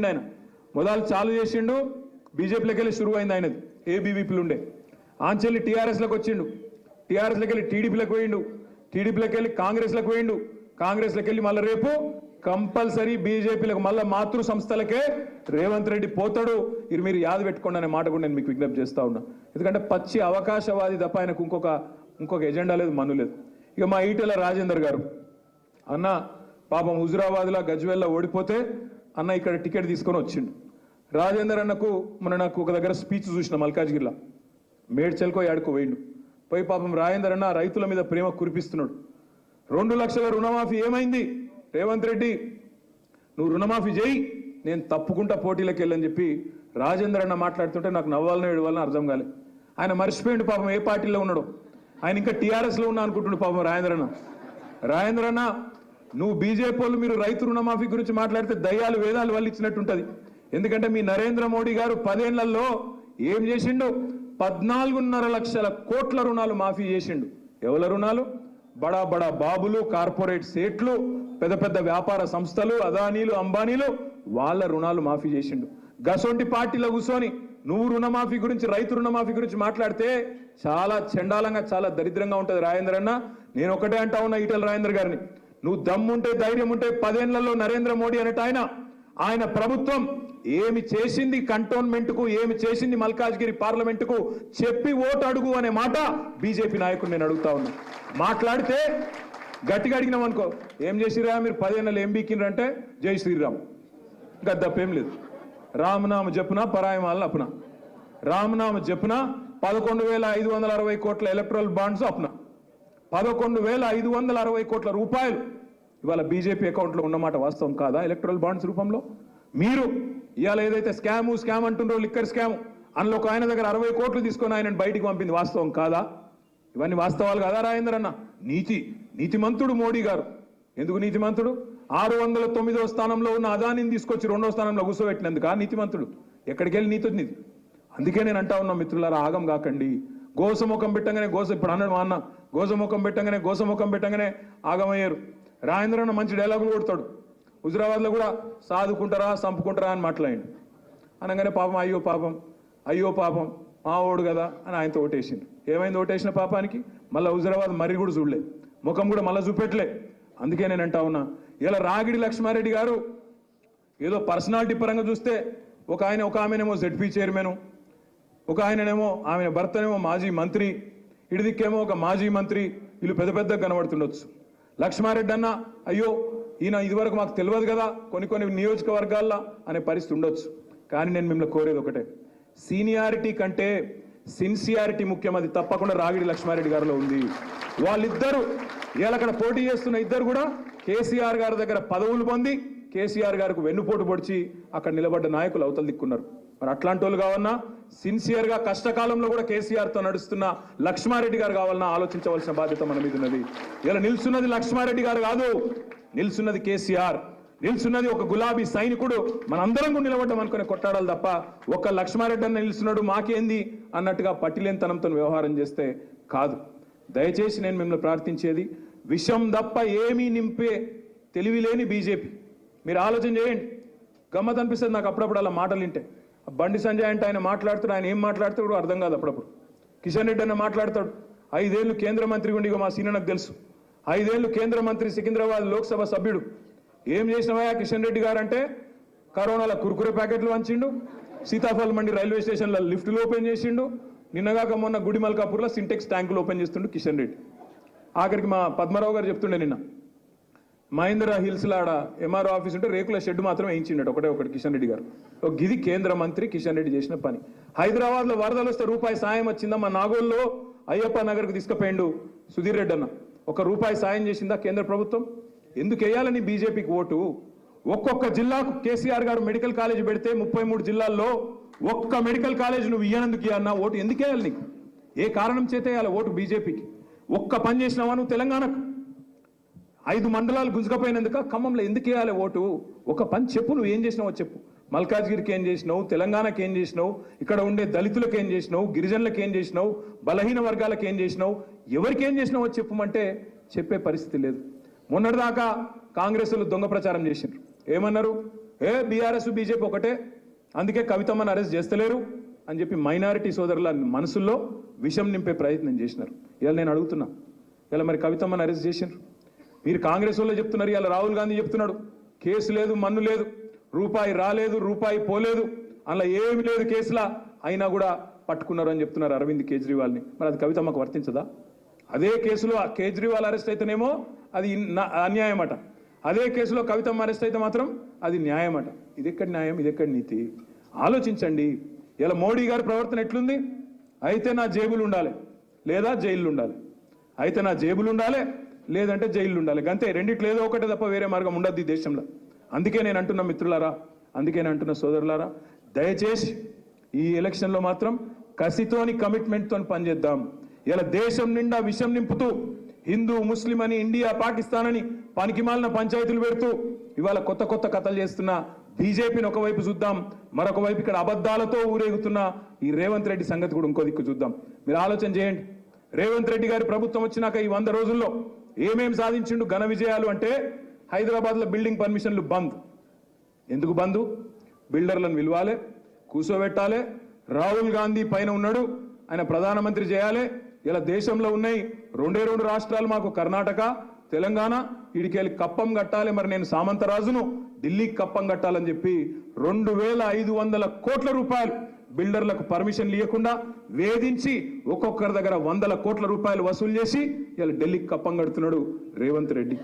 ఆయన మొదలు చాలు చేసిండు, బీజేపీలోకి వెళ్ళి షురువు అయింది ఆయనది, ఏబీవీపీలు ఉండే ఆంచెల్లి టీఆర్ఎస్లోకి వచ్చిండు, టీఆర్ఎస్లోకి వెళ్ళి టీడీపీలోకి పోయిండు, టీడీపీలోకి వెళ్ళి కాంగ్రెస్లోకి పోయిండు, కాంగ్రెస్లోకి వెళ్ళి మళ్ళీ రేపు కంపల్సరీ బీజేపీలకు మళ్ళీ మాతృ సంస్థలకే రేవంత్ రెడ్డి పోతాడు. ఇది మీరు యాద పెట్టుకోండి అనే మాట కూడా నేను మీకు విజ్ఞప్తి చేస్తా ఉన్నా. ఎందుకంటే పచ్చి అవకాశవాది తప్ప ఆయనకు ఇంకొక ఎజెండా లేదు, మన్ను లేదు. ఇక మా ఈటెల రాజేందర్ గారు అన్న పాపం హుజురాబాద్లో గజ్వేల్లో ఓడిపోతే అన్న ఇక్కడ టికెట్ తీసుకొని వచ్చిండు. రాజేందర్ అన్నకు నాకు ఒక దగ్గర స్పీచ్ చూసిన మల్కాజ్గిరిలో, మేడ్చల్కో యాడుకో పోయిండు. పోయి పాపం రాజేందర్ అన్న రైతుల మీద ప్రేమ కురిపిస్తున్నాడు. 2 లక్షల రుణమాఫీ ఏమైంది? రేవంత్ రెడ్డి నువ్వు రుణమాఫీ చేయి, నేను తప్పుకుంటా పోటీలకు వెళ్ళని చెప్పి రాజేందర్ అన్న మాట్లాడుతుంటే నాకు నవ్వాలనో ఏడవాలనో అర్థం కాలేదు. ఆయన మర్చిపోయిండు పాపం ఏ పార్టీలో ఉన్నాడో. ఆయన ఇంకా టీఆర్ఎస్లో ఉన్నా అనుకుంటుండు పాపం రాజేంద్ర అన్న నువ్వు బీజేపీ వాళ్ళు మీరు రైతు రుణమాఫీ గురించి మాట్లాడితే దయ్యాలు వేదాలు వల్లిచ్చినట్టుంటది. ఎందుకంటే మీ నరేంద్ర మోడీ గారు 10 ఏళ్లలో ఏం చేసిండు? 14.5 లక్షల కోట్ల రుణాలు మాఫీ చేసిండు. ఎవల రుణాలు? బడా బడా బాబులు, కార్పొరేట్ సేట్లు, పెద్ద పెద్ద వ్యాపార సంస్థలు, అదానీలు, అంబానీలు, వాళ్ళ రుణాలు మాఫీ చేసిండు. గసొంటి పార్టీలో కూర్చొని నువ్వు రుణమాఫీ గురించి, రైతు రుణమాఫీ గురించి మాట్లాడితే చాలా చండాలంగా, చాలా దరిద్రంగా ఉంటుంది రాజేంద్ర అన్న. నేను ఒకటే అంటా ఉన్నా ఈటెల రాజేందర్ గారిని, నువ్వు దమ్ముంటే ధైర్యం ఉంటే 10 ఏళ్లలో నరేంద్ర మోడీ అనేట ఆయన ప్రభుత్వం ఏమి చేసింది కంటోన్మెంట్కు, ఏమి చేసింది మల్కాజ్గిరి పార్లమెంటుకు చెప్పి ఓటు అడుగు అనే మాట బీజేపీ నాయకుడు నేను అడుగుతా ఉన్నా. మాట్లాడితే గట్టిగా అడిగినాం అనుకో, ఏం చేసిరా మీరు 10 ఏళ్ళు ఏం బీకిండ్రంటే జై శ్రీరామ్, ఇంకా తప్పేం లేదు. రామనామ జపున పరాయమాలను అప్పున, రామనామ జపున 11,560 కోట్ల ఎలక్ట్రల్ బాండ్స్ అప్పున, 11,560 కోట్ల రూపాయలు ఇవాళ బీజేపీ అకౌంట్లో ఉన్నమాట వాస్తవం కాదా? ఎలక్ట్రల్ బాండ్స్ రూపంలో మీరు ఇవాళ ఏదైతే స్కామ్ అంటుండ్రో, లిక్కర్ స్కామ్, అందులో ఒక ఆయన దగ్గర 60 కోట్లు తీసుకొని ఆయన బయటికి పంపింది వాస్తవం కాదా? ఇవన్నీ వాస్తవాలు కాదా రాజేందర్ అన్న? నీతిమంతుడు మోడీ గారు. ఎందుకు నీతిమంతుడు? 609వ స్థానంలో ఉన్న అదానిని తీసుకొచ్చి 2వ స్థానంలో కూర్చోబెట్టినందుకు నీతిమంతుడు. ఎక్కడికి వెళ్ళి నీతి వచ్చింది? అందుకే నేను అంటా ఉన్నా మిత్రులారా, ఆగం కాకండి. గోసముఖం పెట్టంగానే ఇప్పుడు అన్నాడు మా అన్న, గోసముఖం పెట్టంగానే ఆగమయ్యారు. రాజేంద్ర అన్న మంచి డైలాగులు కొడతాడు. హుజురాబాద్లో కూడా సాదుకుంటారా చంపుకుంటారా అని మాట్లాడిండు. అనగానే పాపం అయ్యో పాపం మా ఓడు కదా అని ఆయనతో ఓటేసిండు. ఏమైంది ఓటేసిన పాపానికి? మళ్ళీ హుజురాబాద్ మరి కూడా చూడలే, ముఖం కూడా మళ్ళీ చూపెట్టలే. అందుకే నేను అంటా ఉన్నా, ఇలా రాగిడి లక్ష్మారెడ్డి గారు ఏదో పర్సనాలిటీ పరంగా చూస్తే ఒక ఆమెనేమో జెడ్పీ చైర్మన్, ఒక ఆయననేమో ఆమె భర్తనేమో మాజీ మంత్రి, ఇడిదిక్కేమో ఒక మాజీ మంత్రి, వీళ్ళు పెద్ద కనబడుతుండొచ్చు. లక్ష్మారెడ్డి అన్న అయ్యో ఈయన ఇదివరకు మాకు తెలియదు కదా కొన్ని నియోజకవర్గాల్లో అనే పరిస్థితి ఉండొచ్చు. కానీ నేను మిమ్మల్ని కోరేది ఒకటే, సీనియారిటీ కంటే సిన్సియారిటీ ముఖ్యం. అది తప్పకుండా రాగిడి లక్ష్మారెడ్డి గారిలో ఉంది. వాళ్ళిద్దరూ ఇవాళ అక్కడ పోటీ చేస్తున్న ఇద్దరు కూడా కేసీఆర్ గారి దగ్గర పదవులు పొంది కేసీఆర్ గారికి వెన్నుపోటు పొడిచి అక్కడ నిలబడ్డ నాయకులు అవతల దిక్కున్నారు. మరి అట్లాంటి వాళ్ళు కావాలన్నా, సిన్సియర్గా కష్టకాలంలో కూడా కేసీఆర్తో నడుస్తున్న లక్ష్మారెడ్డి గారు కావాలన్నా ఆలోచించవలసిన బాధ్యత మన మీద ఉన్నది. ఇలా నిల్చున్నది లక్ష్మారెడ్డి గారు కాదు, నిల్చున్నది కేసీఆర్, నిల్చున్నది ఒక గులాబీ సైనికుడు. మనందరం కూడా నిలబడ్డం అనుకునే కొట్టాడాలి తప్ప ఒక లక్ష్మారెడ్డి అన్న నిల్చున్నాడు మాకేంది అన్నట్టుగా పట్టిలేనితనంతో వ్యవహారం చేస్తే కాదు. దయచేసి నేను మిమ్మల్ని ప్రార్థించేది, విషం తప్ప ఏమీ నింపే తెలివిలేని బీజేపీ. మీరు ఆలోచన చేయండి. గమ్మత్ అనిపిస్తుంది నాకు అప్పుడప్పుడు అలా మాటలు వింటే. బండి సంజయ్ అంటే ఆయన మాట్లాడుతాడు, ఆయన ఏం మాట్లాడుతాడు అర్థం కాదు అప్పుడప్పుడు. కిషన్ రెడ్డి అన్న మాట్లాడతాడు, 5 ఏళ్ళు కేంద్ర మంత్రి ఉండి, మా సీనియర్ నాకు తెలుసు, 5 ఏళ్ళు కేంద్ర మంత్రి, సికింద్రాబాద్ లోక్సభ సభ్యుడు. ఏం చేసినవా కిషన్ రెడ్డి గారు అంటే, కరోనాలో కుర్కురే ప్యాకెట్లు వంచిండు, సీతాఫల్ మండి రైల్వే స్టేషన్లో లిఫ్టులు ఓపెన్ చేసిండు, నిన్నగాక మొన్న గుడి మల్కాపూర్లో సింటెక్స్ ట్యాంకులు ఓపెన్ చేస్తుండు కిషన్ రెడ్డి. ఆఖరికి మా పద్మారావు గారు చెప్తుండే నిన్న, మహేంద్ర హిల్స్లో ఆడ ఎంఆర్ఓ ఆఫీస్ ఉంటే రేకుల షెడ్ మాత్రం వేయించిండట ఒకటి కిషన్ రెడ్డి గారు. గిది కేంద్ర మంత్రి కిషన్ రెడ్డి చేసిన పని. హైదరాబాద్లో వరదలు వస్తే రూపాయి సాయం వచ్చిందా? మా నాగోల్లో అయ్యప్ప నగర్కు తీసుకుపోయిండు సుధీర్ రెడ్డి అన్న, ₹1 సాయం చేసిందా కేంద్ర ప్రభుత్వం? ఎందుకు వేయాలని బీజేపీకి ఓటు? ఒక్కొక్క జిల్లాకు కేసీఆర్ గారు మెడికల్ కాలేజ్ పెడితే 33 జిల్లాల్లో ఒక్క మెడికల్ కాలేజ్ నువ్వు ఇయ్యనందుకు అన్న ఓటు ఎందుకు వేయాలి నీకు? ఏ కారణం చేత వేయాలి ఓటు బీజేపీకి? ఒక్క పని చేసినావా నువ్వు తెలంగాణకు? 5 మండలాలు గుంజుకపోయినందుక ఖమ్మంలో ఎందుకు వేయాలి ఓటు? ఒక పని చెప్పు, నువ్వు ఏం చేసినావో చెప్పు. మల్కాజ్గిరికి ఏం చేసినావు, తెలంగాణకి ఏం చేసినావు, ఇక్కడ ఉండే దళితులకు ఏం చేసినావు, గిరిజనులకు ఏం చేసినావు, బలహీన వర్గాలకు ఏం చేసినావు, ఎవరికి ఏం చేసినావో చెప్పమంటే చెప్పే పరిస్థితి లేదు. మొన్నటిదాకా కాంగ్రెస్లు దొంగ ప్రచారం చేసిండ్రు. ఏమన్నారు? బీఆర్ఎస్ బీజేపీ ఒకటే, అందుకే కవితమ్మని అరెస్ట్ చేస్తలేరు అని చెప్పి మైనారిటీ సోదరుల మనసుల్లో విషం నింపే ప్రయత్నం చేసినారు. ఇలా నేను అడుగుతున్నా, ఇలా మరి కవితమ్మని అరెస్ట్ చేసినారు, మీరు కాంగ్రెస్ వాళ్ళు చెప్తున్నారు, ఇలా రాహుల్ గాంధీ చెప్తున్నాడు కేసు లేదు, మన్ను లేదు, రూపాయి రాలేదు, రూపాయి పోలేదు, అలా ఏమి లేదు కేసులా, అయినా కూడా పట్టుకున్నారు అని చెప్తున్నారు అరవింద్ కేజ్రీవాల్ని. మరి అది కవితమ్మకు వర్తించదా? అదే కేసులో ఆ కేజ్రీవాల్ అరెస్ట్ అయితేనేమో అది అన్యాయం అట, అదే కేసులో కవితమ్మ అరెస్ట్ అయితే మాత్రం అది న్యాయం అట. ఇది ఎక్కడి న్యాయం, ఇది ఎక్కడి నీతి? ఆలోచించండి. ఇలా మోడీ గారి ప్రవర్తన ఎట్లుంది? అయితే నా జేబులు ఉండాలి లేదా జైళ్ళు ఉండాలి, అయితే నా జేబులు ఉండాలి లేదంటే జైళ్ళు ఉండాలి, అంతే. రెండిట్లో ఏదో ఒకటే తప్ప వేరే మార్గం ఉండద్దు ఈ దేశంలో. అందుకే నేను అంటున్నా మిత్రులారా, అందుకే నేను అంటున్న సోదరులారా, దయచేసి ఈ ఎలక్షన్లో మాత్రం కసితోని కమిట్మెంట్తో పనిచేద్దాం. ఇలా దేశం నిండా విషం నింపుతూ హిందూ ముస్లిం అని ఇండియా పాకిస్తాన్ అని పనికిమాలిన పంచాయతీలు పెడుతూ ఇవాళ కొత్త కొత్త కథలు చేస్తున్న బీజేపీని ఒకవైపు చూద్దాం, మరొక వైపు ఇక్కడ అబద్ధాలతో ఊరేగుతున్న ఈ రేవంత్ రెడ్డి సంగతి కూడా ఇంకో దిక్కు చూద్దాం. మీరు ఆలోచన చేయండి, రేవంత్ రెడ్డి గారి ప్రభుత్వం వచ్చినాక ఈ 100 రోజుల్లో ఏమేం సాధించిండు ఘన విజయాలు అంటే, హైదరాబాద్లో బిల్డింగ్ పర్మిషన్లు బంద్. ఎందుకు బంద్? బిల్డర్లను పిలవాలి, కూర్చోబెట్టాలి, రాహుల్ గాంధీ పైన ఉన్నాడు, ఆయన ప్రధానమంత్రి చేయాలి. ఇలా దేశంలో ఉన్నాయి 2 రాష్ట్రాలు మాకు, కర్ణాటక తెలంగాణ, ఇడికెళ్ళి కప్పం కట్టాలి. మరి నేను సామంతరాజును ఢిల్లీకి కప్పం కట్టాలని చెప్పి 2500 కోట్ల రూపాయలు బిల్డర్లకు పర్మిషన్లు ఇవ్వకుండా వేధించి ఒక్కొక్కరి దగ్గర 100 కోట్ల రూపాయలు వసూలు చేసి ఇలా ఢిల్లీకి కప్పం కడుతున్నాడు రేవంత్ రెడ్డి.